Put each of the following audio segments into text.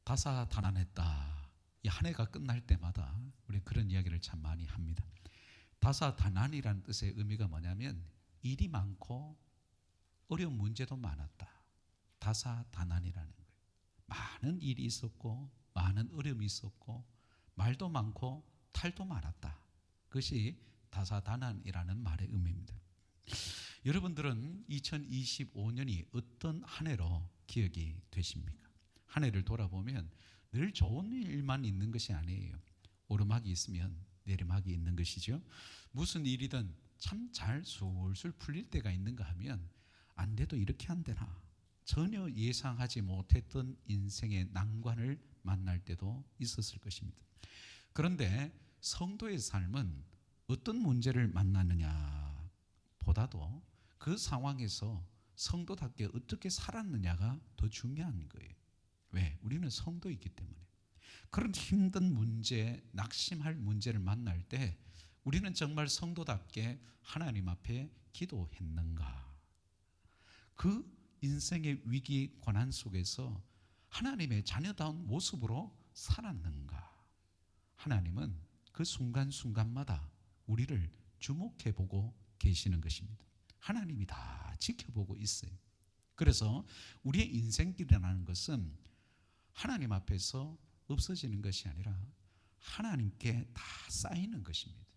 다사다난했다. 이 한 해가 끝날 때마다 우리 그런 이야기를 참 많이 합니다. 다사다난이라는 뜻의 의미가 뭐냐면 일이 많고 어려운 문제도 많았다. 다사다난이라는 거예요. 많은 일이 있었고 많은 어려움이 있었고 말도 많고 탈도 많았다. 그것이 다사다난이라는 말의 의미입니다. 여러분들은 2025년이 어떤 한 해로 기억이 되십니까? 한 해를 돌아보면 늘 좋은 일만 있는 것이 아니에요. 오르막이 있으면 내리막이 있는 것이죠. 무슨 일이든 참 잘 술술 풀릴 때가 있는가 하면 안 돼도 이렇게 안 되나, 전혀 예상하지 못했던 인생의 난관을 만날 때도 있었을 것입니다. 그런데 성도의 삶은 어떤 문제를 만나느냐 보다도 그 상황에서 성도답게 어떻게 살았느냐가 더 중요한 거예요. 왜? 우리는 성도이기 때문에. 그런 힘든 문제, 낙심할 문제를 만날 때 우리는 정말 성도답게 하나님 앞에 기도했는가? 그 인생의 위기 고난 속에서 하나님의 자녀다운 모습으로 살았는가? 하나님은 그 순간순간마다 우리를 주목해보고 계시는 것입니다. 하나님이 다 지켜보고 있어요. 그래서 우리의 인생길이라는 것은 하나님 앞에서 없어지는 것이 아니라 하나님께 다 쌓이는 것입니다.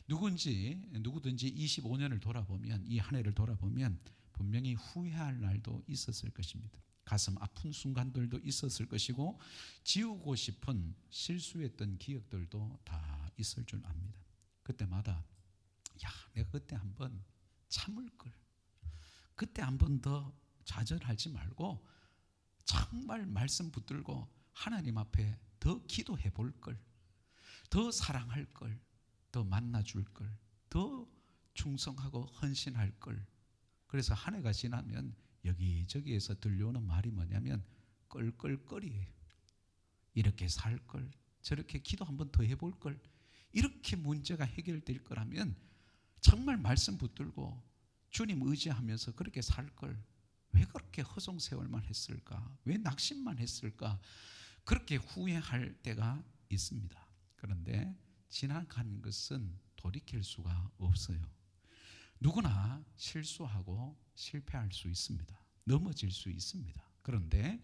누구든지 25년을 돌아보면, 이 한 해를 돌아보면 분명히 후회할 날도 있었을 것입니다. 가슴 아픈 순간들도 있었을 것이고 지우고 싶은 실수했던 기억들도 다 있을 줄 압니다. 그때마다 내가 그때 한번 참을 걸, 그때 한번 더 좌절하지 말고 정말 말씀 붙들고 하나님 앞에 더 기도해 볼 걸, 더 사랑할 걸, 더 만나줄 걸, 더 충성하고 헌신할 걸. 그래서 한 해가 지나면 여기저기에서 들려오는 말이 뭐냐면 껄껄거리예요. 이렇게 살 걸, 저렇게 기도 한번 더 해볼 걸. 이렇게 문제가 해결될 거라면 정말 말씀 붙들고 주님 의지하면서 그렇게 살 걸. 왜 그렇게 허송세월만 했을까? 왜 낙심만 했을까? 그렇게 후회할 때가 있습니다. 그런데 지나간 것은 돌이킬 수가 없어요. 누구나 실수하고 실패할 수 있습니다. 넘어질 수 있습니다. 그런데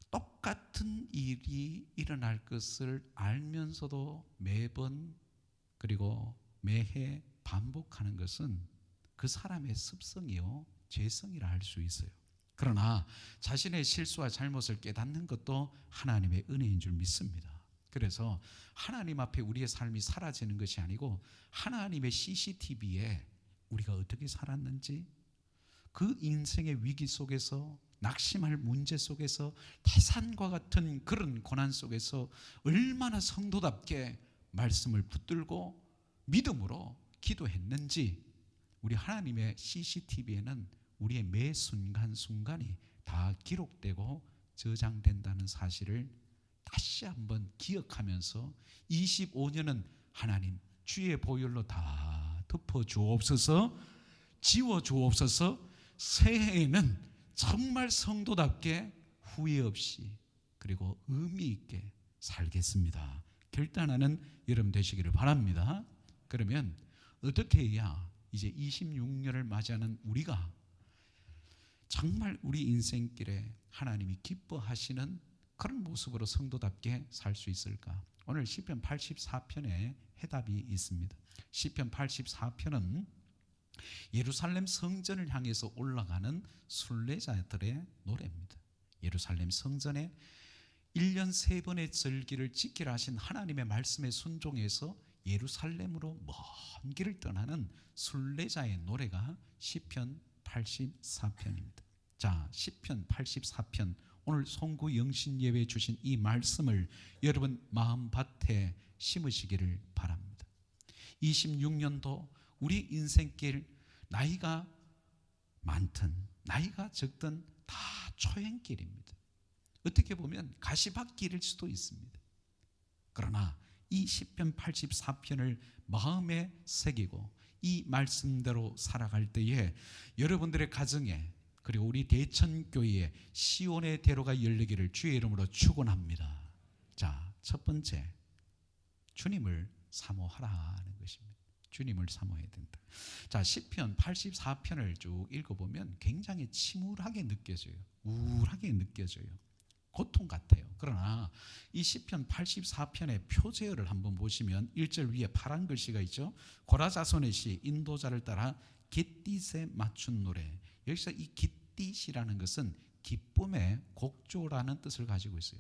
똑같은 일이 일어날 것을 알면서도 매번 그리고 매해 반복하는 것은 그 사람의 습성이요 죄성이라 할 수 있어요. 그러나 자신의 실수와 잘못을 깨닫는 것도 하나님의 은혜인 줄 믿습니다. 그래서 하나님 앞에 우리의 삶이 사라지는 것이 아니고 하나님의 CCTV에 우리가 어떻게 살았는지, 그 인생의 위기 속에서, 낙심할 문제 속에서, 태산과 같은 그런 고난 속에서 얼마나 성도답게 말씀을 붙들고 믿음으로 기도했는지, 우리 하나님의 CCTV에는 우리의 매 순간순간이 다 기록되고 저장된다는 사실을 다시 한번 기억하면서 25년은 하나님 주의 보혈로 다 덮어 주옵소서, 지워 주옵소서. 새해에는 정말 성도답게 후회 없이 그리고 의미 있게 살겠습니다. 결단하는 여러분 되시기를 바랍니다. 그러면 어떻게 해야 이제 26년을 맞이하는 우리가 정말 우리 인생길에 하나님이 기뻐하시는 그런 모습으로 성도답게 살 수 있을까? 오늘 시편 84편에 해답이 있습니다. 시편 84편은 예루살렘 성전을 향해서 올라가는 순례자들의 노래입니다. 예루살렘 성전에 1년 3번의 절기를 지키라 하신 하나님의 말씀에 순종해서 예루살렘으로 먼 길을 떠나는 순례자의 노래가 시편 84편입니다. 자, 시편 84편, 오늘 송구 영신 예배에 주신 이 말씀을 여러분 마음밭에 심으시기를 바랍니다. 26년도 우리 인생길, 나이가 많든 나이가 적든 다 초행길입니다. 어떻게 보면 가시밭길일 수도 있습니다. 그러나 이 시편 84편을 마음에 새기고 이 말씀대로 살아갈 때에 여러분들의 가정에, 그리고 우리 대천교회에 시온의 대로가 열리기를 주의 이름으로 축원합니다. 자, 첫 번째, 주님을 사모하라는 것입니다. 주님을 사모해야 된다. 자, 시편 84편을 쭉 읽어보면 굉장히 침울하게 느껴져요. 우울하게 느껴져요. 고통 같아요. 그러나 이 시편 84편의 표제어를 한번 보시면 1절 위에 파란 글씨가 있죠. 고라자손의 시 인도자를 따라 깃딧에 맞춘 노래. 여기서 이 깃딧이라는 것은 기쁨의 곡조라는 뜻을 가지고 있어요.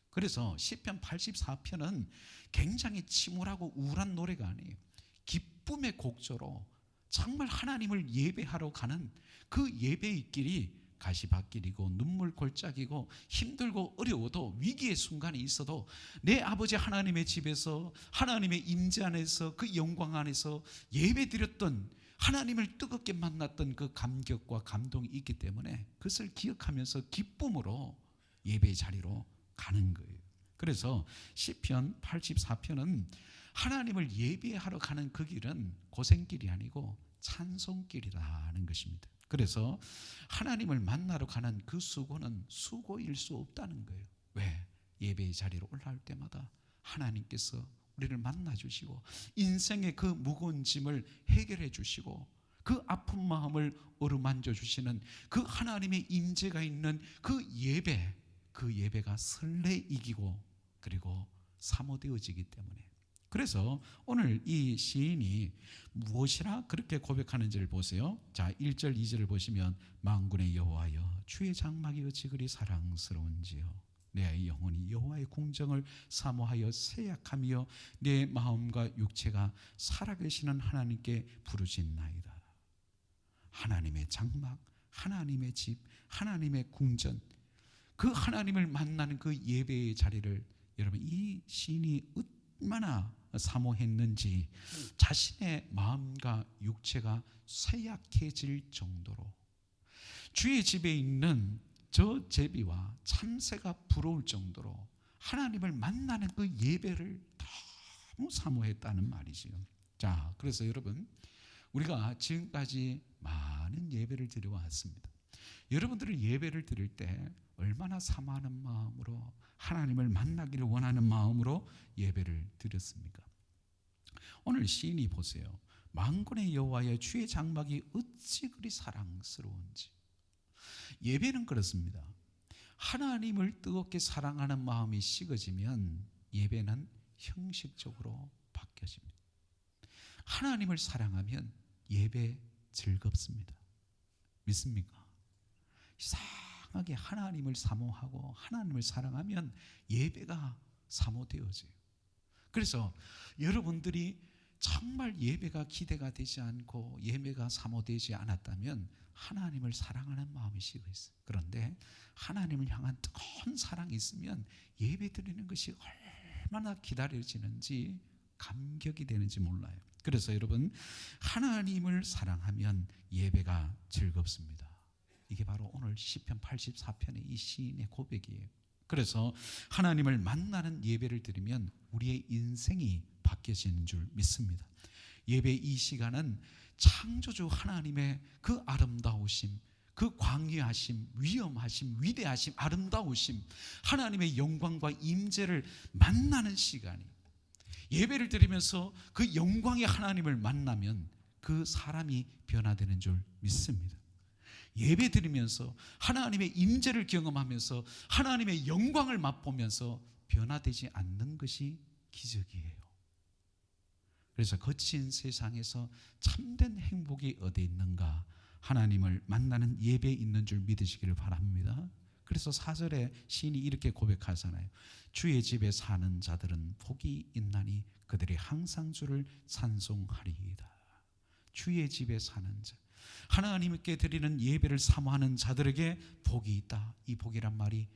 그래서 시편 84편은 굉장히 침울하고 우울한 노래가 아니에요. 기쁨의 곡조로 정말 하나님을 예배하러 가는 그 예배의 길이 가시밭길이고 눈물 골짜기고 힘들고 어려워도 위기의 순간이 있어도 내 아버지 하나님의 집에서 하나님의 임재 안에서 그 영광 안에서 예배드렸던 하나님을 뜨겁게 만났던 그 감격과 감동이 있기 때문에 그것을 기억하면서 기쁨으로 예배의 자리로 가는 거예요. 그래서 시편 84편은 하나님을 예배하러 가는 그 길은 고생길이 아니고 찬송길이라는 것입니다. 그래서 하나님을 만나러 가는 그 수고는 수고일 수 없다는 거예요. 왜? 예배의 자리로 올라올 때마다 하나님께서 우리를 만나주시고 인생의 그 무거운 짐을 해결해 주시고 그 아픈 마음을 어루만져 주시는 그 하나님의 임재가 있는 그 예배가 설레이기고 그리고 사모되어지기 때문에, 그래서 오늘 이 시인이 무엇이라 그렇게 고백하는지를 보세요. 자, 1절 2절을 보시면 만군의 여호와여 주의 장막이 어찌 그리 사랑스러운지요. 내 영혼이 여호와의 궁정을 사모하여 새약하며 내 마음과 육체가 살아계시는 하나님께 부르짖나이다. 하나님의 장막, 하나님의 집, 하나님의 궁전, 그 하나님을 만나는 그 예배의 자리를 여러분 이 시인이 얼마나 사모했는지 자신의 마음과 육체가 쇠약해질 정도로 주의 집에 있는 저 제비와 참새가 부러울 정도로 하나님을 만나는 그 예배를 너무 사모했다는 말이지요. 자, 그래서 여러분 우리가 지금까지 많은 예배를 드려왔습니다. 여러분들은 예배를 드릴 때 얼마나 사모하는 마음으로 하나님을 만나기를 원하는 마음으로 예배를 드렸습니까? 오늘 시인이 보세요. 만군의 여호와여 주의 장막이 어찌 그리 사랑스러운지. 예배는 그렇습니다. 하나님을 뜨겁게 사랑하는 마음이 식어지면 예배는 형식적으로 바뀌어집니다. 하나님을 사랑하면 예배 즐겁습니다. 믿습니까? 이상하게 하나님을 사모하고 하나님을 사랑하면 예배가 사모되어져요. 그래서 여러분들이 정말 예배가 기대가 되지 않고 예배가 사모되지 않았다면 하나님을 사랑하는 마음이 식어 있어요. 그런데 하나님을 향한 뜨거운 사랑이 있으면 예배 드리는 것이 얼마나 기다려지는지 감격이 되는지 몰라요. 그래서 여러분 하나님을 사랑하면 예배가 즐겁습니다. 이게 바로 오늘 시편 84편의 이 시인의 고백이에요. 그래서 하나님을 만나는 예배를 드리면 우리의 인생이 바뀌어지는 줄 믿습니다. 예배 이 시간은 창조주 하나님의 그 아름다우심, 그 광대하심, 위엄하심, 위대하심, 아름다우심, 하나님의 영광과 임재를 만나는 시간이, 예배를 드리면서 그 영광의 하나님을 만나면 그 사람이 변화되는 줄 믿습니다. 예배 드리면서 하나님의 임재를 경험하면서 하나님의 영광을 맛보면서 변화되지 않는 것이 기적이에요. 그래서 거친 세상에서 참된 행복이 어디 있는가? 하나님을 만나는 예배에 있는 줄 믿으시기를 바랍니다. 그래서 4절에 시인이 이렇게 고백하잖아요. 주의 집에 사는 자들은 복이 있나니 그들이 항상 주를 찬송하리이다. 주의 집에 사는 자, 하나님께 드리는 예배를 사모하는 자들에게 복이 있다. 이 복이란 말이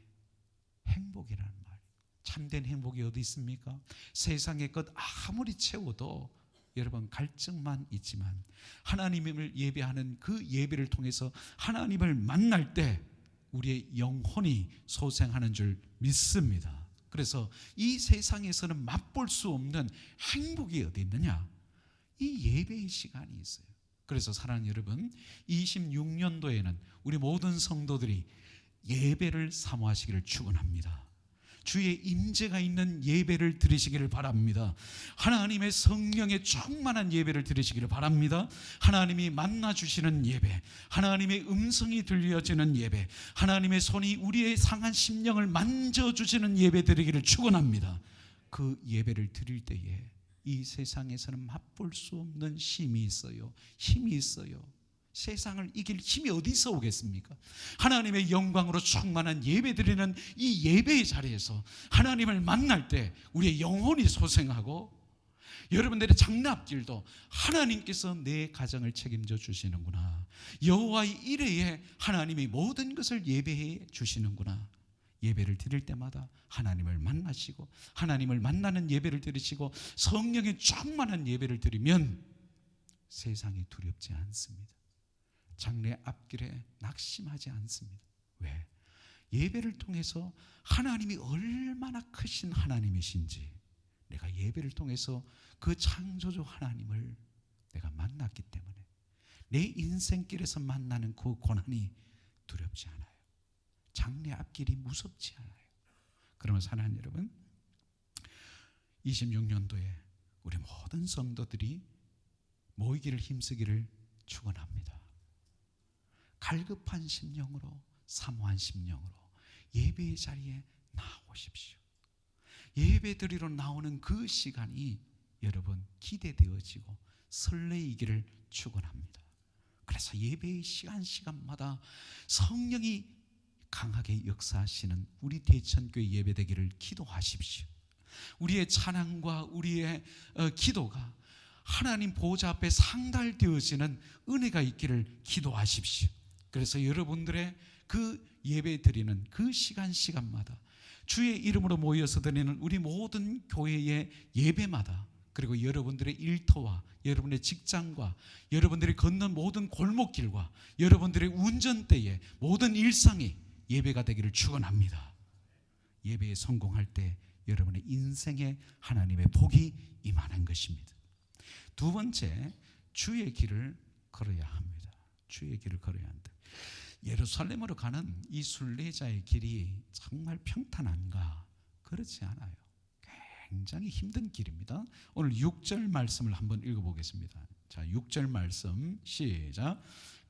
행복이라는 말. 참된 행복이 어디 있습니까? 세상의 것 아무리 채워도 여러분 갈증만 있지만 하나님을 예배하는 그 예배를 통해서 하나님을 만날 때 우리의 영혼이 소생하는 줄 믿습니다. 그래서 이 세상에서는 맛볼 수 없는 행복이 어디 있느냐? 이 예배의 시간이 있어요. 그래서 사랑하는 여러분, 26년도에는 우리 모든 성도들이 예배를 사모하시기를 축원합니다. 주의 임재가 있는 예배를 드리시기를 바랍니다. 하나님의 성령의 충만한 예배를 드리시기를 바랍니다. 하나님이 만나주시는 예배, 하나님의 음성이 들려지는 예배, 하나님의 손이 우리의 상한 심령을 만져주시는 예배 드리기를 축원합니다. 그 예배를 드릴 때에 이 세상에서는 맛볼 수 없는 힘이 있어요. 힘이 있어요. 세상을 이길 힘이 어디서 오겠습니까? 하나님의 영광으로 충만한 예배 드리는 이 예배의 자리에서 하나님을 만날 때 우리의 영혼이 소생하고, 여러분들의 장래 앞길도 하나님께서 내 가정을 책임져 주시는구나, 여호와의 이레에 하나님이 모든 것을 예배해 주시는구나. 예배를 드릴 때마다 하나님을 만나시고, 하나님을 만나는 예배를 드리시고, 성령의 충만한 예배를 드리면 세상이 두렵지 않습니다. 장래 앞길에 낙심하지 않습니다. 왜? 예배를 통해서 하나님이 얼마나 크신 하나님이신지, 내가 예배를 통해서 그 창조주 하나님을 내가 만났기 때문에 내 인생길에서 만나는 그 고난이 두렵지 않아요. 장래 앞길이 무섭지 않아요. 그러면 사랑하는 여러분, 26년도에 우리 모든 성도들이 모이기를 힘쓰기를 축원합니다. 갈급한 심령으로, 사모한 심령으로 예배의 자리에 나오십시오. 예배 드리러 나오는 그 시간이 여러분 기대되어지고 설레이기를 축원합니다. 그래서 예배의 시간마다 성령이 강하게 역사하시는 우리 대천교회 예배되기를 기도하십시오. 우리의 찬양과 우리의 기도가 하나님 보좌 앞에 상달되어지는 은혜가 있기를 기도하십시오. 그래서 여러분들의 그 예배 드리는 그 시간마다 주의 이름으로 모여서 드리는 우리 모든 교회의 예배마다, 그리고 여러분들의 일터와 여러분의 직장과 여러분들이 걷는 모든 골목길과 여러분들의 운전대의 모든 일상이 예배가 되기를 축원합니다. 예배에 성공할 때 여러분의 인생에 하나님의 복이 임하는 것입니다. 두 번째, 주의 길을 걸어야 합니다. 주의 길을 걸어야 한다. 예루살렘으로 가는 이 순례자의 길이 정말 평탄한가? 그렇지 않아요. 굉장히 힘든 길입니다. 오늘 6절 말씀을 한번 읽어보겠습니다. 자, 6절 말씀 시작.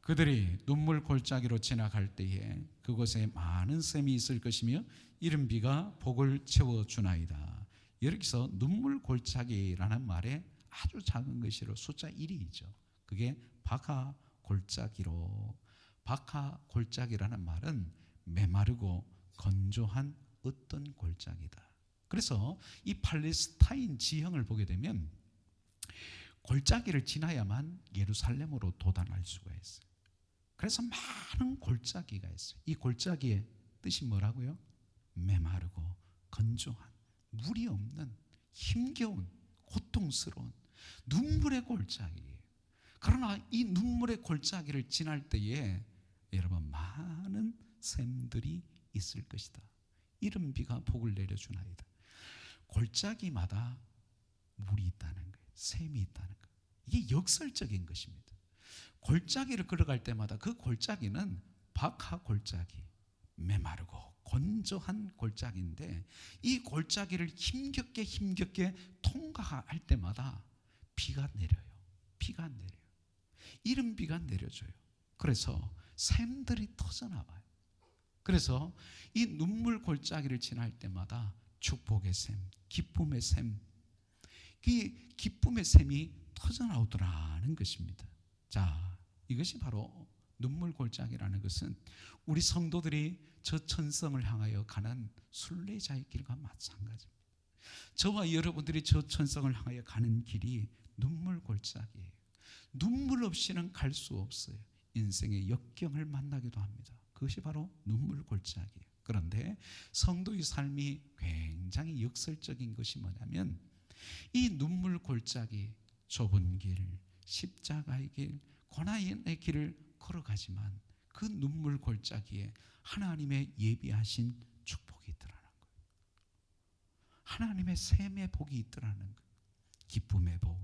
그들이 눈물 골짜기로 지나갈 때에 그곳에 많은 샘이 있을 것이며 이른 비가 복을 채워주나이다. 여기서 눈물 골짜기라는 말에 아주 작은 것으로 숫자 1이죠. 그게 바카 골짜기로, 바카 골짜기라는 말은 메마르고 건조한 어떤 골짜기다. 그래서 이 팔레스타인 지형을 보게 되면 골짜기를 지나야만 예루살렘으로 도달할 수가 있어요. 그래서 많은 골짜기가 있어요. 이 골짜기의 뜻이 뭐라고요? 메마르고 건조한, 물이 없는, 힘겨운, 고통스러운 눈물의 골짜기예요. 그러나 이 눈물의 골짜기를 지날 때에 여러분 많은 샘들이 있을 것이다. 이른 비가 복을 내려주나이다. 골짜기마다 물이 있다는 거예요. 샘이 있다는 거예요. 이게 역설적인 것입니다. 골짜기를 걸어갈 때마다 그 골짜기는 바카 골짜기, 메마르고 건조한 골짜기인데 이 골짜기를 힘겹게 통과할 때마다 비가 내려요. 비가 내려요. 이른 비가 내려줘요. 그래서 샘들이 터져나와요. 그래서 이 눈물 골짜기를 지날 때마다 축복의 샘, 기쁨의 샘, 이 기쁨의 샘이 터져나오더라는 것입니다. 자, 이것이 바로 눈물 골짜기라는 것은 우리 성도들이 저 천성을 향하여 가는 순례자의 길과 마찬가지입니다. 저와 여러분들이 저 천성을 향하여 가는 길이 눈물 골짜기예요. 눈물 없이는 갈 수 없어요. 인생의 역경을 만나기도 합니다. 그것이 바로 눈물 골짜기예요. 그런데 성도의 삶이 굉장히 역설적인 것이 뭐냐면 이 눈물 골짜기, 좁은 길, 십자가의 길, 고난의 길을 걸어가지만 그 눈물 골짜기에 하나님의 예비하신 축복이 있더라는 거예요. 하나님의 샘의 복이 있더라는 거예요. 기쁨의 복,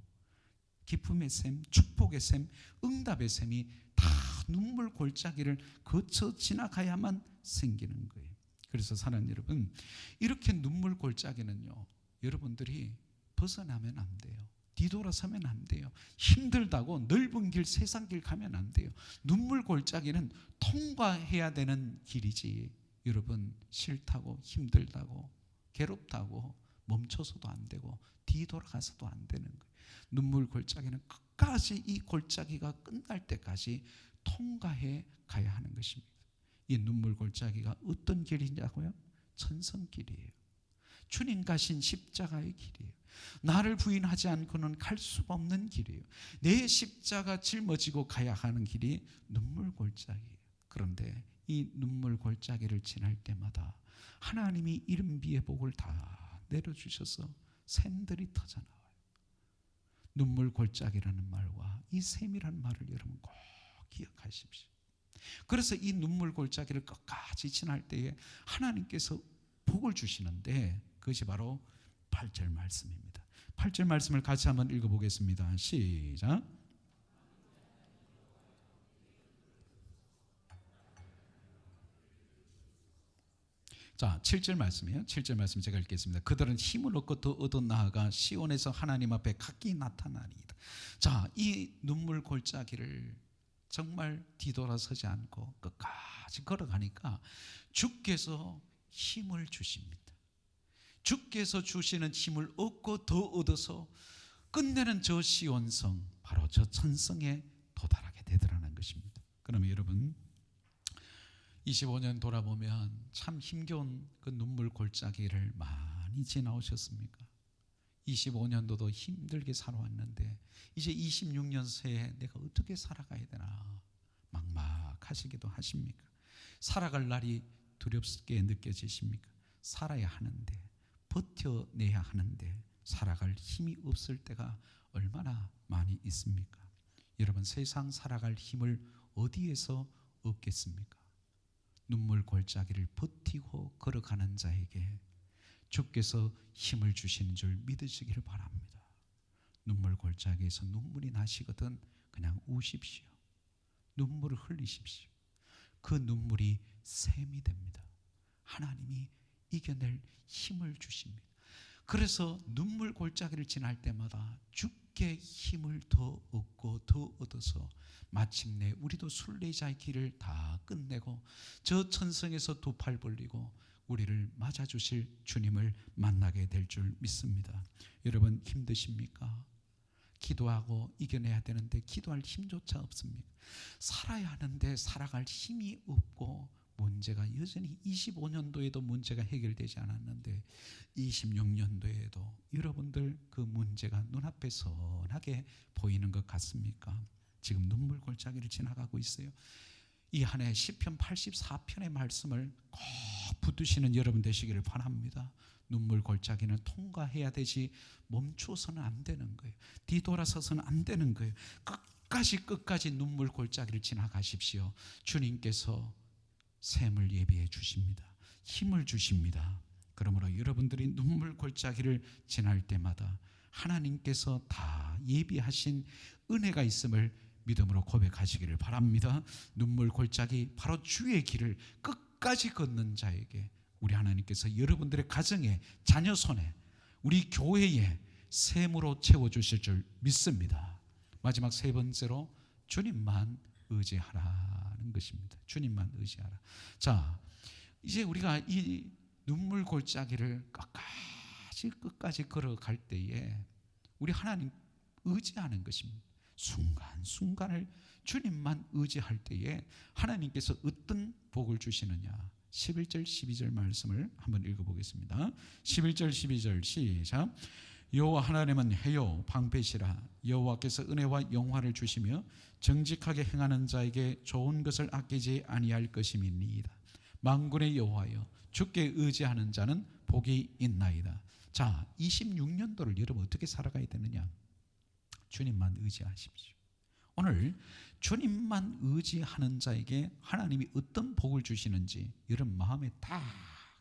기쁨의 샘, 축복의 샘, 응답의 샘이 다 눈물 골짜기를 거쳐 지나가야만 생기는 거예요. 그래서 사랑하는 여러분, 이렇게 눈물 골짜기는요, 여러분들이 벗어나면 안 돼요. 뒤돌아서면 안 돼요. 힘들다고 넓은 길, 세상 길 가면 안 돼요. 눈물 골짜기는 통과해야 되는 길이지, 여러분 싫다고, 힘들다고, 괴롭다고 멈춰서도 안 되고 뒤돌아가서도 안 되는 거예요. 눈물 골짜기는 끝까지 이 골짜기가 끝날 때까지 통과해 가야 하는 것입니다. 이 눈물 골짜기가 어떤 길이냐고요? 천성길이에요. 주님 가신 십자가의 길이에요. 나를 부인하지 않고는 갈 수가 없는 길이에요. 내 십자가 짊어지고 가야 하는 길이 눈물 골짜기예요. 그런데 이 눈물 골짜기를 지날 때마다 하나님이 이른 비의 복을 다 내려주셔서 샘들이 터져나와요. 눈물 골짜기라는 말과 이 샘이라는 말을 여러분 꼭 기억하십시오. 그래서 이 눈물 골짜기를 끝까지 지날 때에 하나님께서 복을 주시는데, 그것이 바로 8절 말씀입니다. 8절 말씀을 같이 한번 읽어보겠습니다. 시작. 자, 7절 말씀이에요. 7절 말씀 제가 읽겠습니다. 그들은 힘을 얻고 더 얻어 나아가 시온에서 하나님 앞에 각기 나타나리이다. 자, 이 눈물 골짜기를 정말 뒤돌아서지 않고 끝까지 걸어가니까 주께서 힘을 주십니다. 주께서 주시는 힘을 얻고 더 얻어서 끝내는 저 시온성, 바로 저 천성에 도달하게 되더라는 것입니다. 그러면 여러분, 25년 돌아보면 참 힘겨운 그 눈물 골짜기를 많이 지나오셨습니까? 25년도도 힘들게 살아왔는데 이제 26년 새에 내가 어떻게 살아가야 되나 막막하시기도 하십니까? 살아갈 날이 두렵게 느껴지십니까? 살아야 하는데, 버텨내야 하는데 살아갈 힘이 없을 때가 얼마나 많이 있습니까? 여러분, 세상 살아갈 힘을 어디에서 얻겠습니까? 눈물 골짜기를 버티고 걸어가는 자에게 주께서 힘을 주시는 줄 믿으시기를 바랍니다. 눈물 골짜기에서 눈물이 나시거든 그냥 우십시오. 눈물을 흘리십시오. 그 눈물이 샘이 됩니다. 하나님이 이겨낼 힘을 주십니다. 그래서 눈물 골짜기를 지날 때마다 주께 힘을 더 얻고 더 얻어서 마침내 우리도 순례자의 길을 다 끝내고 저 천성에서 두 팔 벌리고 우리를 맞아주실 주님을 만나게 될 줄 믿습니다. 여러분, 힘드십니까? 기도하고 이겨내야 되는데 기도할 힘조차 없습니까? 살아야 하는데 살아갈 힘이 없고 문제가 여전히 25년도에도 문제가 해결되지 않았는데 26년도에도 여러분들 그 문제가 눈앞에 선하게 보이는 것 같습니까? 지금 눈물 골짜기를 지나가고 있어요. 이 한 해 시편 84편의 말씀을 꼭 붙드시는 여러분 되시기를 바랍니다. 눈물 골짜기는 통과해야 되지 멈추어서는 안 되는 거예요. 뒤돌아서서는 안 되는 거예요. 끝까지 눈물 골짜기를 지나가십시오. 주님께서 샘을 예비해 주십니다. 힘을 주십니다. 그러므로 여러분들이 눈물 골짜기를 지날 때마다 하나님께서 다 예비하신 은혜가 있음을 믿음으로 고백하시기를 바랍니다. 눈물 골짜기, 바로 주의 길을 끝까지 걷는 자에게 우리 하나님께서 여러분들의 가정에, 자녀 손에, 우리 교회에 샘으로 채워주실 줄 믿습니다. 마지막 세 번째로 주님만 의지하라는 것입니다. 주님만 의지하라. 자, 이제 우리가 이 눈물 골짜기를 끝까지 걸어갈 때에 우리 하나님 의지하는 것입니다. 순간순간을 주님만 의지할 때에 하나님께서 어떤 복을 주시느냐. 11절 12절 말씀을 한번 읽어보겠습니다. 11절 12절 시작. 여호와 하나님은 해요 방패시라. 여호와께서 은혜와 영화를 주시며 정직하게 행하는 자에게 좋은 것을 아끼지 아니할 것임이니이다. 만군의 여호와여, 주께 의지하는 자는 복이 있나이다. 자, 26년도를 여러분 어떻게 살아가야 되느냐? 주님만 의지하십시오. 오늘 주님만 의지하는 자에게 하나님이 어떤 복을 주시는지 여러분 마음에 딱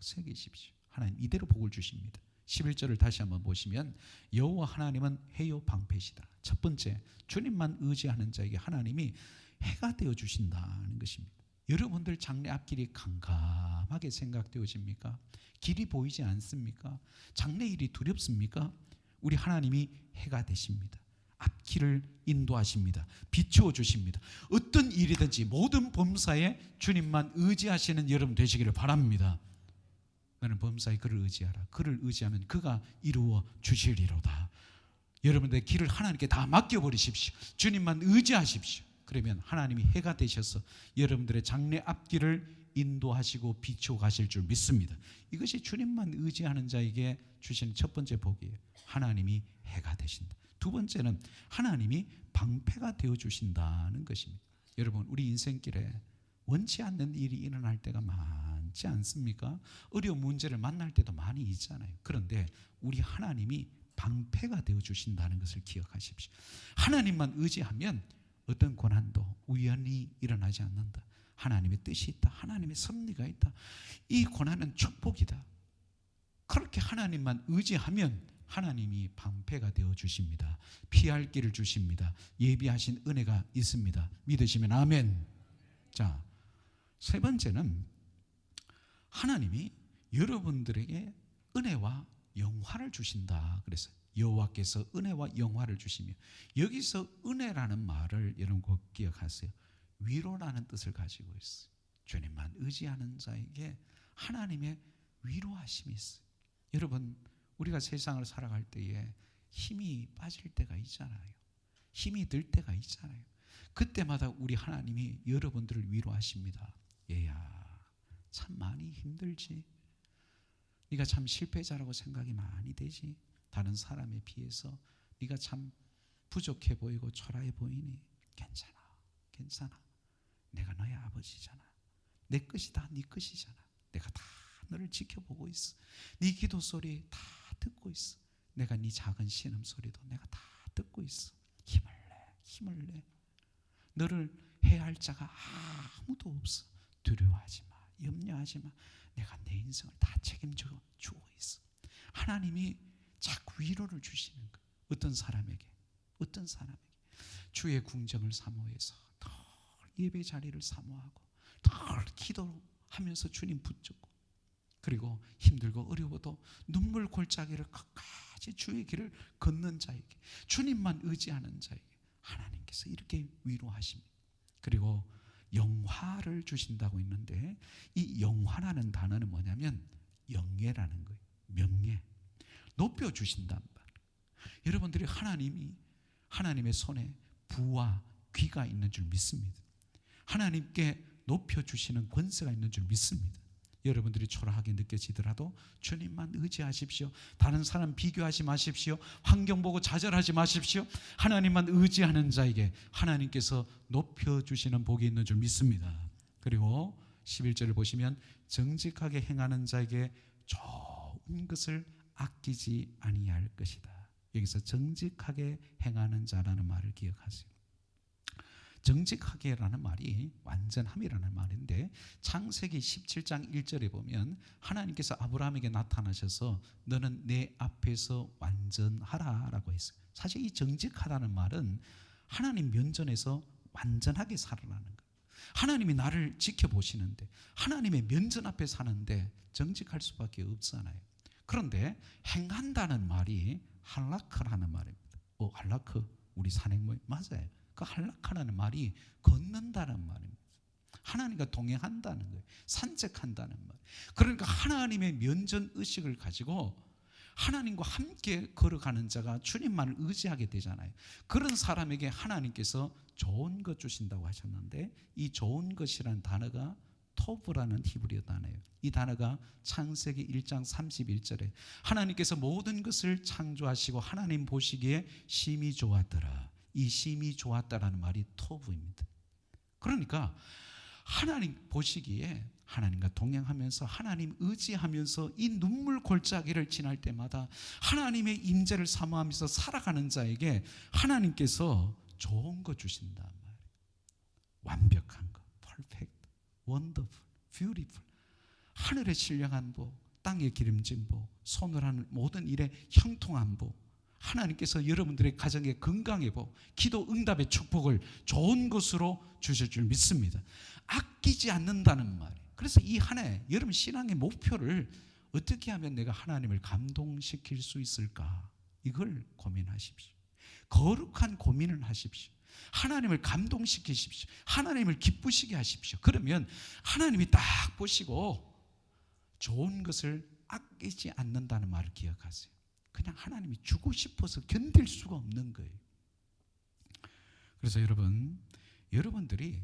새기십시오. 하나님 이대로 복을 주십니다. 11절을 다시 한번 보시면 여호와 하나님은 해요 방패시다. 첫 번째, 주님만 의지하는 자에게 하나님이 해가 되어 주신다는 것입니다. 여러분들 장래 앞길이 캄캄하게 생각되어집니까? 길이 보이지 않습니까? 장래 일이 두렵습니까? 우리 하나님이 해가 되십니다. 앞길을 인도하십니다. 비추어 주십니다. 어떤 일이든지 모든 범사에 주님만 의지하시는 여러분 되시기를 바랍니다. 나는 범사에 그를 의지하라. 그를 의지하면 그가 이루어 주시리로다. 여러분들의 길을 하나님께 다 맡겨버리십시오. 주님만 의지하십시오. 그러면 하나님이 해가 되셔서 여러분들의 장래 앞길을 인도하시고 비추어 가실 줄 믿습니다. 이것이 주님만 의지하는 자에게 주시는 첫 번째 복이에요. 하나님이 해가 되신다. 두 번째는 하나님이 방패가 되어 주신다는 것입니다. 여러분, 우리 인생길에 원치 않는 일이 일어날 때가 많지 않습니까? 어려운 문제를 만날 때도 많이 있잖아요. 그런데 우리 하나님이 방패가 되어 주신다는 것을 기억하십시오. 하나님만 의지하면 어떤 고난도 우연히 일어나지 않는다. 하나님의 뜻이 있다. 하나님의 섭리가 있다. 이 고난은 축복이다. 그렇게 하나님만 의지하면 하나님이 방패가 되어 주십니다. 피할 길을 주십니다. 예비하신 은혜가 있습니다. 믿으시면 아멘. 자, 세 번째는 하나님이 여러분들에게 은혜와 영화를 주신다. 그래서 여호와께서 은혜와 영화를 주시며, 여기서 은혜라는 말을 여러분 꼭 기억하세요. 위로라는 뜻을 가지고 있어요. 주님만 의지하는 자에게 하나님의 위로하심이 있어요. 여러분, 우리가 세상을 살아갈 때에 힘이 빠질 때가 있잖아요. 힘이 들 때가 있잖아요. 그때마다 우리 하나님이 여러분들을 위로하십니다. 얘야, 참 많이 힘들지. 네가 참 실패자라고 생각이 많이 되지. 다른 사람에 비해서 네가 참 부족해 보이고 초라해 보이니 괜찮아, 괜찮아. 내가 너의 아버지잖아. 내 것이다, 네 것이잖아. 내가 다 너를 지켜보고 있어. 네 기도 소리 다 듣고 있어. 내가 네 작은 신음소리도 내가 다 듣고 있어. 힘을 내, 힘을 내. 너를 해야 할 자가 아무도 없어. 두려워하지 마, 염려하지 마. 내가 내 인생을 다 책임져 주고 있어. 하나님이 자꾸 위로를 주시는 거예요. 어떤 사람에게 주의 궁정을 사모해서 늘 예배 자리를 사모하고 늘 기도하면서 주님 붙잡고, 그리고 힘들고 어려워도 눈물 골짜기를 끝까지 주의 길을 걷는 자에게, 주님만 의지하는 자에게 하나님께서 이렇게 위로하십니다. 그리고 영화를 주신다고 했는데, 이 영화라는 단어는 뭐냐면 영예라는 거예요. 명예, 높여주신단 말이에요. 여러분들이 하나님이 하나님의 손에 부와 귀가 있는 줄 믿습니다. 하나님께 높여주시는 권세가 있는 줄 믿습니다. 여러분들이 초라하게 느껴지더라도 주님만 의지하십시오. 다른 사람 비교하지 마십시오. 환경 보고 좌절하지 마십시오. 하나님만 의지하는 자에게 하나님께서 높여주시는 복이 있는 줄 믿습니다. 그리고 11절을 보시면 정직하게 행하는 자에게 좋은 것을 아끼지 아니할 것이다. 여기서 정직하게 행하는 자라는 말을 기억하세요. 정직하게라는 말이 완전함이라는 말인데, 창세기 17장 1절에 보면 하나님께서 아브라함에게 나타나셔서 너는 내 앞에서 완전하라 라고 했어요. 사실 이 정직하다는 말은 하나님 면전에서 완전하게 살아라는 거예요. 하나님이 나를 지켜보시는데, 하나님의 면전 앞에 사는데 정직할 수밖에 없잖아요. 그런데 행한다는 말이 할라크라는 말입니다. 할라크 우리 산행모임 맞아요. 그 할라카라는 말이 걷는다는 말입니다. 하나님과 동행한다는 거예요. 산책한다는 말. 그러니까 하나님의 면전 의식을 가지고 하나님과 함께 걸어가는 자가 주님만을 의지하게 되잖아요. 그런 사람에게 하나님께서 좋은 것 주신다고 하셨는데, 이 좋은 것이라는 단어가 토브라는 히브리어 단어예요. 이 단어가 창세기 1장 31절에 하나님께서 모든 것을 창조하시고 하나님 보시기에 심히 좋았더라. 이 심히 좋았다라는 말이 토브입니다. 그러니까 하나님 보시기에 하나님과 동행하면서 하나님 의지하면서 이 눈물 골짜기를 지날 때마다 하나님의 임재를 사모하면서 살아가는 자에게 하나님께서 좋은 거 주신단 말이에요. 완벽한 거, perfect, wonderful, beautiful. 하늘의 신령한 복, 땅의 기름진 복, 손을 하는 모든 일에 형통한 복, 하나님께서 여러분들의 가정의 건강의 복, 기도 응답의 축복을 좋은 것으로 주실 줄 믿습니다. 아끼지 않는다는 말. 그래서 이 한 해 여러분 신앙의 목표를 어떻게 하면 내가 하나님을 감동시킬 수 있을까? 이걸 고민하십시오. 거룩한 고민을 하십시오. 하나님을 감동시키십시오. 하나님을 기쁘시게 하십시오. 그러면 하나님이 딱 보시고 좋은 것을 아끼지 않는다는 말을 기억하세요. 그냥 하나님이 주고 싶어서 견딜 수가 없는 거예요. 그래서 여러분들이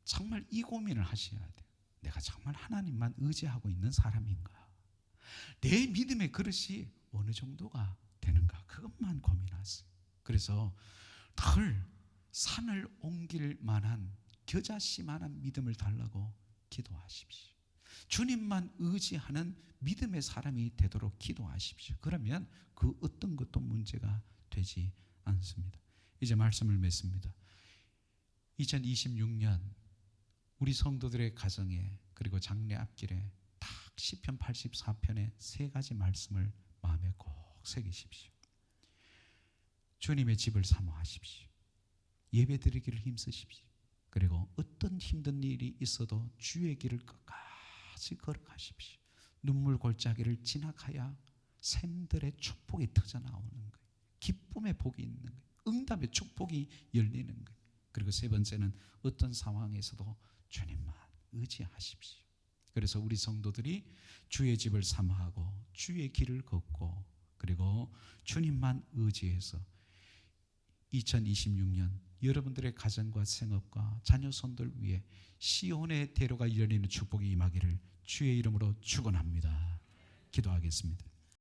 정말 이 고민을 하셔야 돼요. 내가 정말 하나님만 의지하고 있는 사람인가? 내 믿음의 그릇이 어느 정도가 되는가? 그것만 고민하세요. 그래서 늘 산을 옮길 만한 겨자씨만한 믿음을 달라고 기도하십시오. 주님만 의지하는 믿음의 사람이 되도록 기도하십시오. 그러면 그 어떤 것도 문제가 되지 않습니다. 이제 말씀을 맺습니다. 2026년 우리 성도들의 가정에 그리고 장래 앞길에 딱 시편 84편의 세 가지 말씀을 마음에 꼭 새기십시오. 주님의 집을 사모하십시오. 예배드리기를 힘쓰십시오. 그리고 어떤 힘든 일이 있어도 주의 길을 끝까지 걸어가십시오. 눈물 골짜기를 지나가야 샘들의 축복이 터져나오는 거예요. 기쁨의 복이 있는 거예요. 응답의 축복이 열리는 거예요. 그리고 세 번째는 어떤 상황에서도 주님만 의지하십시오. 그래서 우리 성도들이 주의 집을 사모하고 주의 길을 걷고 그리고 주님만 의지해서 2026년 여러분들의 가정과 생업과 자녀 손들 위해 시온의 대로가 열리는 축복이 임하기를 주의 이름으로 축원합니다. 기도하겠습니다.